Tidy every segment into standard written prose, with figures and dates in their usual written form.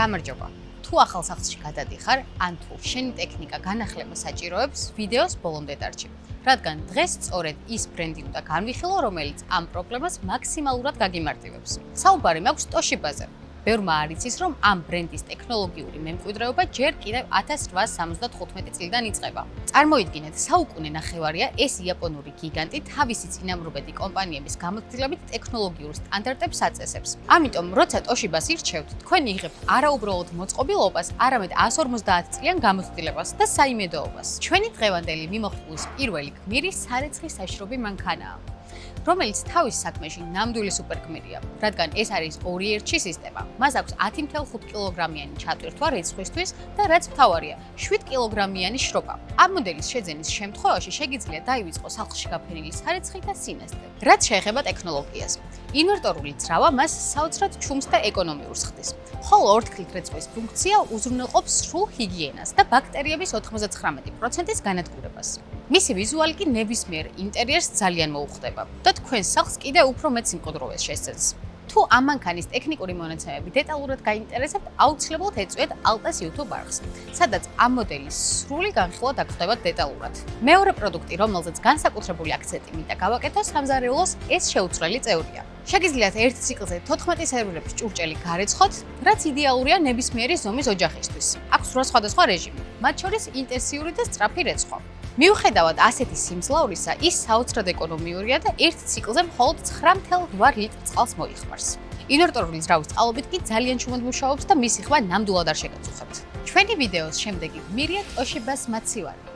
გამარჯობა. თუ ახალ სახლში გადადიხარ, ან თუ შენი ტექნიკა განახლება საჭიროებს, ვიდეოს ბოლომდე დარჩი. რადგან დღეს სწორედ ის ბრენდი უნდა განვიხილო, რომელიც ამ პრობლემას მაქსიმალურად გაგიმარტივებს. საუბარი მაქვს Toshiba-ზე. ბევრმა არ იცის, რომ ამ ბრენდის ტექნოლოგიური მემკვიდრეობა ჯერ კიდევ 1875 წლიდან იწყება. წარმოიდგინეთ, საუკუნე ნახევარია ეს იაპონური გიგანტი თავისი წინამორბედი კომპანიების გამოცდილებით ტექნოლოგიურ სტანდარტებს აწესებს. ამიტომ, როცა Toshiba-ს ირჩევთ, თქვენ იღებთ არაუბრალოდ მოწყობილობას, არამედ 150 წლიან გამოცდილებას და საიმედოობას. ჩვენი დღევანდელი მიმოხილვის პირველი გმირი სარეცხი საშრობი მანქანაა, რომელიც თავის საქმეში ნამდვილი სუპერგმირია, რადგან ეს არის 2-1 სისტემა. მას აქვს 10.5 კილოგრამიანი ჩატვირთვა რეცხვისთვის და რაც მთავარია, 7 კილოგრამიანი შრობა. ამ მოდელის შეძენის შემთხვევაში შეგიძლია დაივიწყოს სახლში გაფენილი სარეცხი და სინესტე. რაც შეეხება ტექნოლოგიას, ინვერტორული ძრავა მას საოცრად ჩუმს და ეკონომიურს ხდის, ხოლო ორთქლით რეცვის ფუნქცია უზრუნველყოფს სრულ ჰიგიენას და ბაქტერიების 99%-ის განადგურებას. მისი ვიზუალი კი ნებისმიერ ინტერიერს ძალიან მოუხდება და თქვენ სახლს კიდევ უფრო მეტ სიმყუდროვეს შესცემს. თუ ამ მანქანის ტექნიკური მონაცემები დეტალურად გაინტერესებთ, აუცილებლად ეწვიეთ ალტას YouTube არხს, სადაც ამ მოდელის სრული განხილვა დაგხვდებათ დეტალურად. მეორე პროდუქტი, რომელზეც განსაკუთრებული აქცენტი მინდა გავაკეთო, სამზარეულოს ეს შეუცვლელი წევრია. შეგიძლიათ ერთ ციკლზე 14 სერვერების ჭურჭელი გარეცხოთ, რაც იდეალურია ნებისმიერი ზომის ოჯახისთვის. აქვს 8 სხვადასხვა რეჟიმი, მათ შორის ინტენსიური და სწრაფი რეცხვა. მიუხედავად ასეთი სიმძლავრისა, ის საოცრად ეკონომიურია და ერთ ციკლზე მხოლოდ 9.8 ლიტრ წყალს მოიხმარს. ინვერტორული ძრავის წყალობით კი ძალიან ჩუმად მუშაობს და მისი ხმა ნამდვილად არ შეგაწუხებთ. ჩვენი ვიდეოს შემდეგი გმირია Toshiba-ს მაცივარი,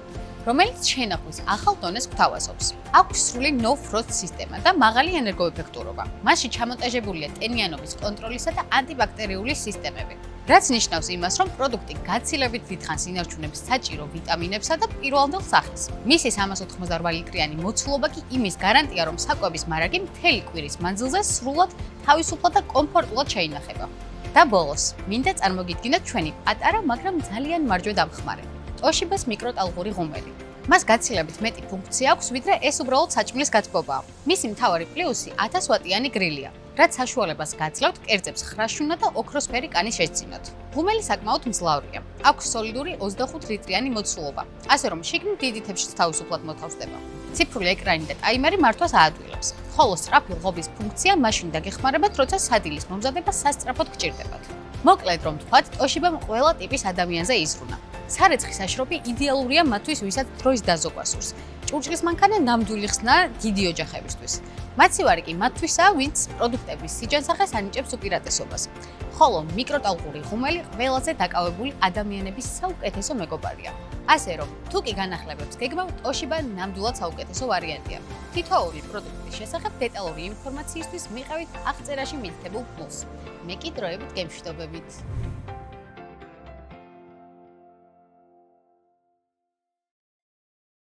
რომელიც შენახვის ახალ დონეს გვთავაზობს. აქვს სრული no frost სისტემა და მაღალი ენერგოეფექტურობა. მასში ჩამონტაჟებულია ტენიანობის კონტროლისა და ანტიბაქტერიული სისტემები. რაც ნიშნავს იმას, რომ პროდუქტი გაცილებით დიდხანს ინარჩუნებს საჭირო ვიტამინებსა და პირვანდელ სახეს. მისი 388 ლიტრიანი მოცულობა კი იმის გარანტია, რომ საკვების მარაგი მთელი კვირის მანძილზე სრულად, თავისუფლად და კომფორტულად შეინახება. და ბოლოს, მინდა წარმოგიდგინოთ ჩვენი პატარა, მაგრამ ძალიან მარჯვე დამხმარე Toshiba-ს მიკროტალღური ღუმელი. მას გაცილებით მეტი ფუნქცია აქვს, ვიდრე ეს უბრალოდ საჭმლის გაწბობაა. მისი მთავარი პლუსი 1000 ვატიანი გრილია, რაც საშუალებას გაძლევთ კერძებს ხრაშუნა და ოქროსფერი კანი შეძინოთ. ღუმელი საკმაოდ მძლავრია. აქვს სოლიდური 25 litrიანი მოცულობა, ასე რომ შიგნით დიდი თებშიც თავისუფლად მოთავსდება. ციფრული ეკრანი და ტაიმერი მართვას აადვილებს, ხოლო სწრაფი ღობის ფუნქცია მაშინ დაგეხმარებათ, როცა სადილის მომზადება სასწრაფოდ გჭირდებათ. მოკლედ რომ ვთქვათ, Toshiba-მ ყველა ტიპის ადამიანზე იზრუნა. სარეცხი საშრობი იდეალურია მათთვის, ვისაც დროის დაზოგვა სურს. ჭურჭლის მანქანა ნამდვილი ხსნა დიდი ოჯახებისთვის. მაცივარი კი მათთვისაა, ვინც პროდუქტების სიჯანსაღეს ანიჭებს უპირატესობას. ხოლო მიკროტალღური ღუმელი ყველაზე დაკავებული ადამიანების საუკეთესო მეგობარია. ასე რომ, თუ კი განახლებებს გეგმავ, Toshiba ნამდვილად საუკეთესო ვარიანტია. თითოეული პროდუქტის შესახებ დეტალური ინფორმაციისთვის მიყევით აღწერაში მითითებულ პლუსს. მე კი დროებით გემშვიდობებით.